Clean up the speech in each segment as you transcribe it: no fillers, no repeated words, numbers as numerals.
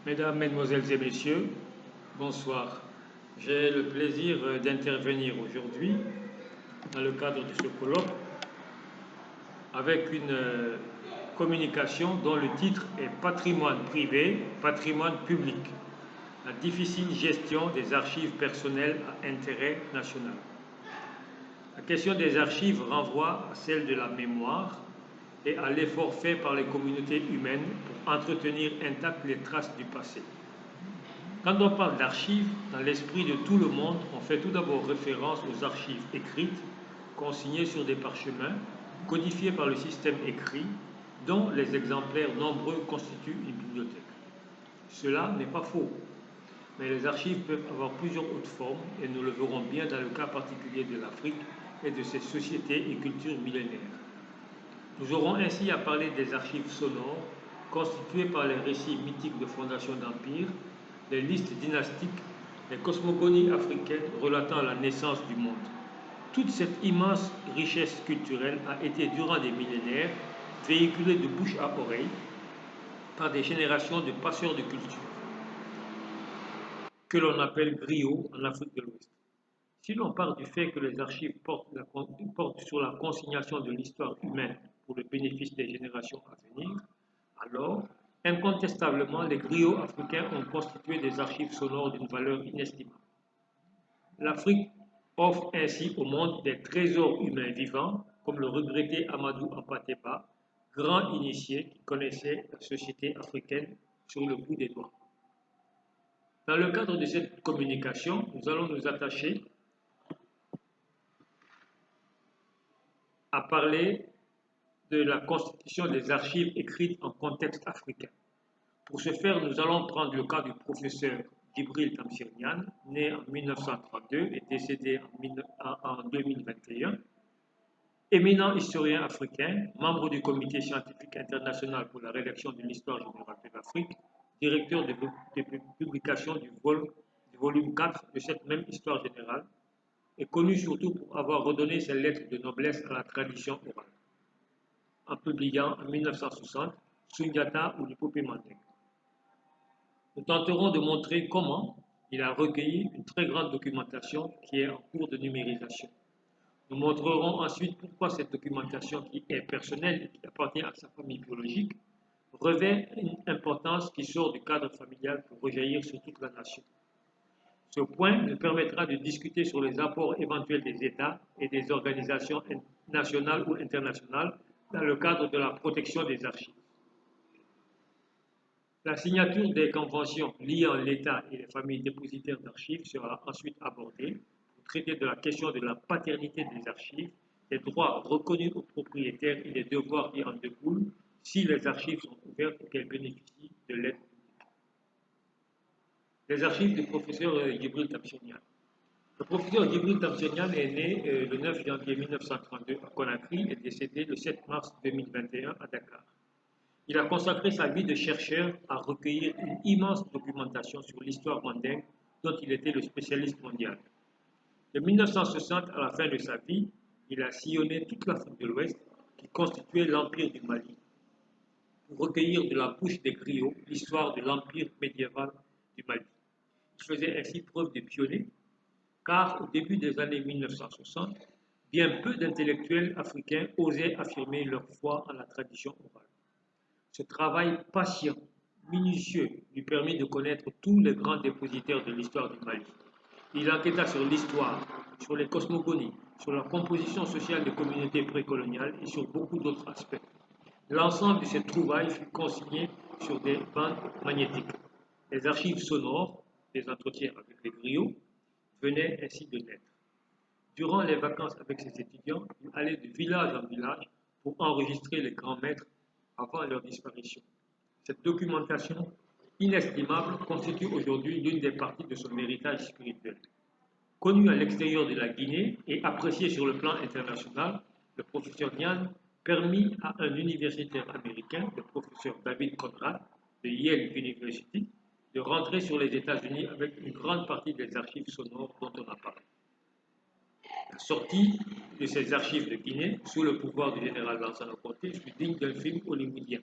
Mesdames, Mesdemoiselles et Messieurs, bonsoir. J'ai le plaisir d'intervenir aujourd'hui dans le cadre de ce colloque avec une communication dont le titre est Patrimoine privé, patrimoine public, la difficile gestion des archives personnelles à intérêt national. La question des archives renvoie à celle de la mémoire et à l'effort fait par les communautés humaines pour entretenir intactes les traces du passé. Quand on parle d'archives, dans l'esprit de tout le monde, on fait tout d'abord référence aux archives écrites, consignées sur des parchemins, codifiées par le système écrit, dont les exemplaires nombreux constituent une bibliothèque. Cela n'est pas faux, mais les archives peuvent avoir plusieurs autres formes, et nous le verrons bien dans le cas particulier de l'Afrique et de ses sociétés et cultures millénaires. Nous aurons ainsi à parler des archives sonores, constituées par les récits mythiques de fondation d'empire, les listes dynastiques, les cosmogonies africaines relatant la naissance du monde. Toute cette immense richesse culturelle a été durant des millénaires véhiculée de bouche à oreille par des générations de passeurs de culture, que l'on appelle griots en Afrique de l'Ouest. Si l'on part du fait que les archives portent sur la consignation de l'histoire humaine pour le bénéfice des générations à venir, alors, incontestablement, les griots africains ont constitué des archives sonores d'une valeur inestimable. L'Afrique offre ainsi au monde des trésors humains vivants, comme le regretté Amadou Hampâté-Bâ, grand initié qui connaissait la société africaine sur le bout des doigts. Dans le cadre de cette communication, nous allons nous attacher à parler de la constitution des archives écrites en contexte africain. Pour ce faire, nous allons prendre le cas du professeur Djibril Tamsir Niane, né en 1932 et décédé en 2021, éminent historien africain, membre du Comité scientifique international pour la rédaction de l'histoire générale de l'Afrique, directeur de publication du volume 4 de cette même histoire générale, et connu surtout pour avoir redonné ses lettres de noblesse à la tradition orale, en publiant en 1960 Sundiata ou l'épopée Mandingue. Nous tenterons de montrer comment il a recueilli une très grande documentation qui est en cours de numérisation. Nous montrerons ensuite pourquoi cette documentation qui est personnelle et qui appartient à sa famille biologique revêt une importance qui sort du cadre familial pour rejaillir sur toute la nation. Ce point nous permettra de discuter sur les apports éventuels des États et des organisations nationales ou internationales dans le cadre de la protection des archives. La signature des conventions liant l'État et les familles dépositaires d'archives sera ensuite abordée pour traiter de la question de la paternité des archives, des droits reconnus aux propriétaires et des devoirs qui en découlent si les archives sont ouvertes et qu'elles bénéficient de l'aide publique. Les archives du professeur Djibril Tamsir Niane. Le professeur Djibril Tamsir Niane est né le 9 janvier 1932 à Conakry et décédé le 7 mars 2021 à Dakar. Il a consacré sa vie de chercheur à recueillir une immense documentation sur l'histoire mandingue dont il était le spécialiste mondial. De 1960 à la fin de sa vie, il a sillonné toute l'Afrique de l'Ouest qui constituait l'empire du Mali pour recueillir de la bouche des griots l'histoire de l'empire médiéval du Mali. Il faisait ainsi preuve de pionnier car au début des années 1960, bien peu d'intellectuels africains osaient affirmer leur foi en la tradition orale. Ce travail patient, minutieux, lui permit de connaître tous les grands dépositaires de l'histoire du Mali. Il enquêta sur l'histoire, sur les cosmogonies, sur la composition sociale des communautés précoloniales et sur beaucoup d'autres aspects. L'ensemble de ces trouvailles fut consigné sur des bandes magnétiques. Les archives sonores, des entretiens avec les griots, venaient ainsi de naître. Durant les vacances avec ses étudiants, il allait de village en village pour enregistrer les grands maîtres avant leur disparition. Cette documentation inestimable constitue aujourd'hui l'une des parties de son héritage spirituel. Connu à l'extérieur de la Guinée et apprécié sur le plan international, le professeur Niane permit à un universitaire américain, le professeur David Conrad de Yale University, de rentrer sur les États-Unis avec une grande partie des archives sonores dont on a parlé. La sortie de ces archives de Guinée, sous le pouvoir du général Lansana Conté, fut digne d'un film hollywoodien.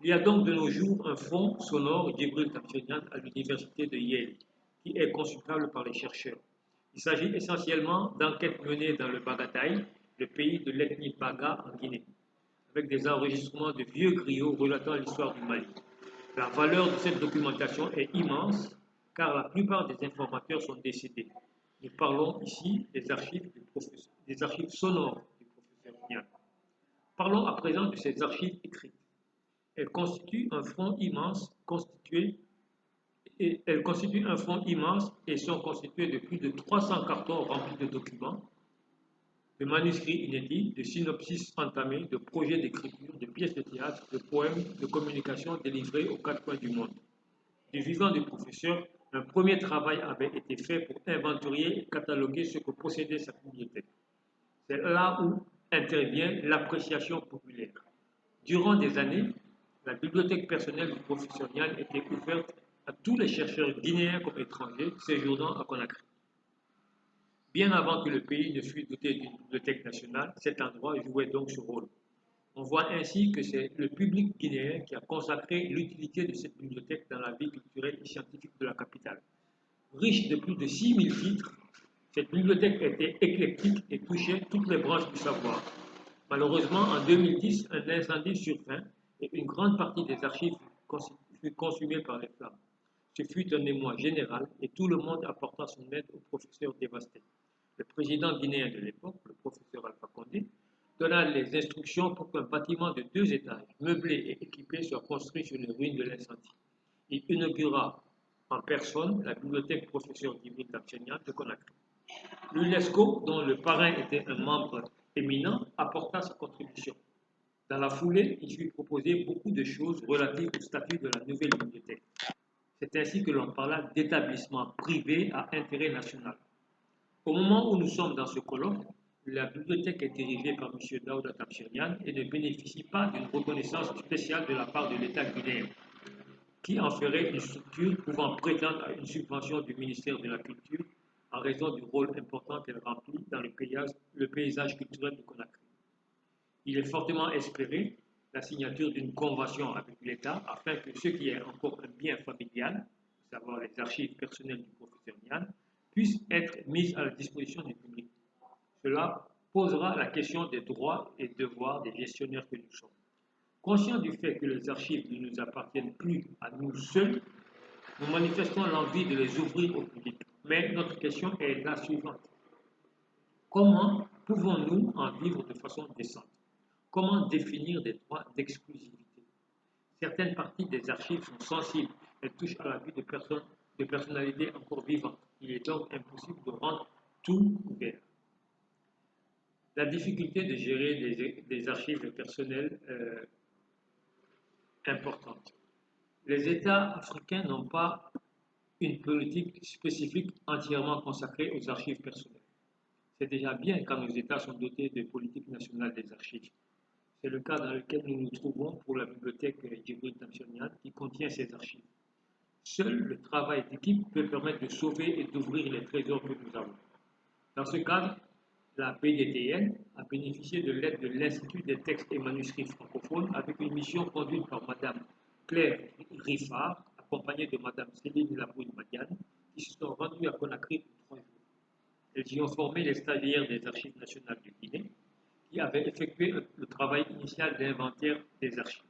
Il y a donc de nos jours un fonds sonore Djibril Tamsonian à l'université de Yale qui est consultable par les chercheurs. Il s'agit essentiellement d'enquêtes menées dans le Bagataï, le pays de l'ethnie Baga en Guinée, avec des enregistrements de vieux griots relatant l'histoire du Mali. La valeur de cette documentation est immense car la plupart des informateurs sont décédés. Nous parlons ici des archives sonores du professeur Niang. Parlons à présent de ces archives écrites. Elles constituent un front immense et sont constituées de plus de 300 cartons remplis de documents, de manuscrits inédits, de synopsis entamés, de projets d'écriture, de pièces de théâtre, de poèmes, de communication délivrés aux quatre coins du monde. Du vivant du professeur, un premier travail avait été fait pour inventorier et cataloguer ce que possédait sa bibliothèque. C'est là où intervient l'appréciation populaire. Durant des années, la bibliothèque personnelle du professeur Niang était ouverte à tous les chercheurs guinéens comme étrangers séjournant à Conakry. Bien avant que le pays ne fût doté d'une bibliothèque nationale, cet endroit jouait donc ce rôle. On voit ainsi que c'est le public guinéen qui a consacré l'utilité de cette bibliothèque dans la vie culturelle et scientifique de la capitale. Riche de plus de 6000 titres, cette bibliothèque était éclectique et touchait toutes les branches du savoir. Malheureusement, en 2010, un incendie survint et une grande partie des archives fut consumée par les flammes. Ce fut un émoi général et tout le monde apporta son aide au professeur dévasté. Le président guinéen de l'époque, le professeur Alpha Condé, donna les instructions pour qu'un bâtiment de 2 étages, meublé et équipé, soit construit sur les ruines de l'incendie. Il inaugura en personne la bibliothèque professeur Djibril Tamsonian de Conakry. L'UNESCO, dont le parrain était un membre éminent, apporta sa contribution. Dans la foulée, il fut proposé beaucoup de choses relatives au statut de la nouvelle bibliothèque. C'est ainsi que l'on parla d'établissement privé à intérêt national. Au moment où nous sommes dans ce colloque, la bibliothèque est dirigée par M. Daouda Tamsonian et ne bénéficie pas d'une reconnaissance spéciale de la part de l'État guinéen, qui en ferait une structure pouvant prétendre à une subvention du ministère de la Culture en raison du rôle important qu'elle remplit dans le paysage culturel de Conakry. Il est fortement espéré la signature d'une convention avec l'État afin que ce qui est encore un bien familial, à savoir les archives personnelles du professeur Niang, puisse être mis à la disposition du public. Cela posera la question des droits et devoirs des gestionnaires que nous sommes. Conscients du fait que les archives ne nous appartiennent plus à nous seuls, nous manifestons l'envie de les ouvrir au public. Mais notre question est la suivante. Comment pouvons-nous en vivre de façon décente? Comment définir des droits d'exclusivité? Certaines parties des archives sont sensibles. Elles touchent à la vie de personnalités encore vivantes. Il est donc impossible de rendre tout ouvert. La difficulté de gérer des archives personnelles importante. Les États africains n'ont pas une politique spécifique entièrement consacrée aux archives personnelles. C'est déjà bien quand nos États sont dotés de politiques nationales des archives. C'est le cas dans lequel nous nous trouvons pour la bibliothèque Djibril Tamsonian qui contient ces archives. Seul le travail d'équipe peut permettre de sauver et d'ouvrir les trésors que nous avons. Dans ce cadre, la BDTN a bénéficié de l'aide de l'Institut des textes et manuscrits francophones avec une mission conduite par Mme Claire Riffard, accompagnée de Mme Céline Labouine-Madiane, qui se sont rendus à Conakry pour 3 jours. Elles y ont formé les stagiaires des Archives nationales de Guinée, qui avaient effectué le travail initial d'inventaire des archives.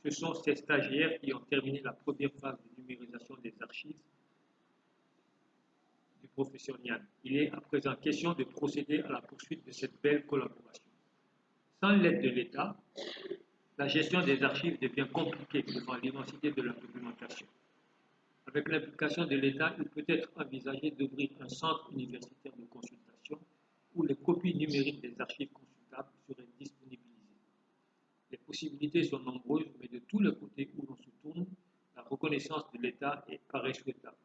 Ce sont ces stagiaires qui ont terminé la première phase de numérisation des archives du professeur Niang. Il est à présent question de procéder à la poursuite de cette belle collaboration. Sans l'aide de l'État, la gestion des archives devient compliquée devant l'immensité de la documentation. Avec l'implication de l'État, il peut être envisagé d'ouvrir un centre universitaire de consultation où les copies numériques des archives consultables seraient disponibilisées. Les possibilités sont nombreuses, mais de tous les côtés où l'on se tourne, la reconnaissance de l'État paraît souhaitable.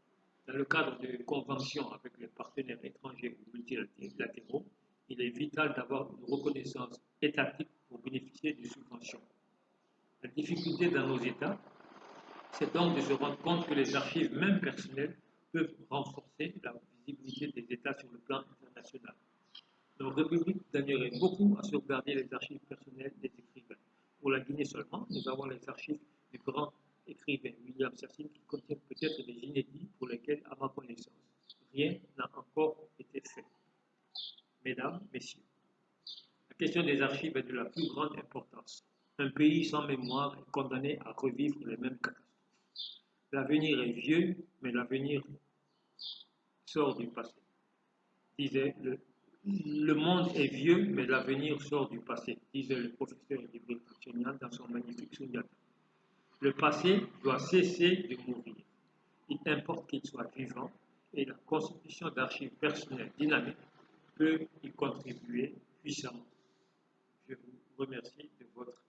Dans le cadre de conventions avec les partenaires étrangers ou multilatéraux, il est vital d'avoir une reconnaissance étatique pour bénéficier de subventions. La difficulté dans nos États, c'est donc de se rendre compte que les archives, même personnelles, peuvent renforcer la visibilité des États sur le plan international. Nos républiques gagneraient beaucoup à sauvegarder les archives personnelles des écrivains, pour la Guinée seulement, nous avons les archives du grand écrivain William Sassine qui contiennent peut-être des inédits pour lesquels, à ma connaissance, rien n'a encore été fait. Mesdames, Messieurs, la question des archives est de la plus grande importance. Un pays sans mémoire est condamné à revivre les mêmes catastrophes. L'avenir est vieux, mais l'avenir sort du passé. Disait le monde est vieux, mais l'avenir sort du passé, disait le professeur Ibrahim Tchenian dans son magnifique Sunyata. Le passé doit cesser de mourir. Il importe qu'il soit vivant et la constitution d'archives personnelles dynamiques peut y contribuer puissamment. Je vous remercie de votre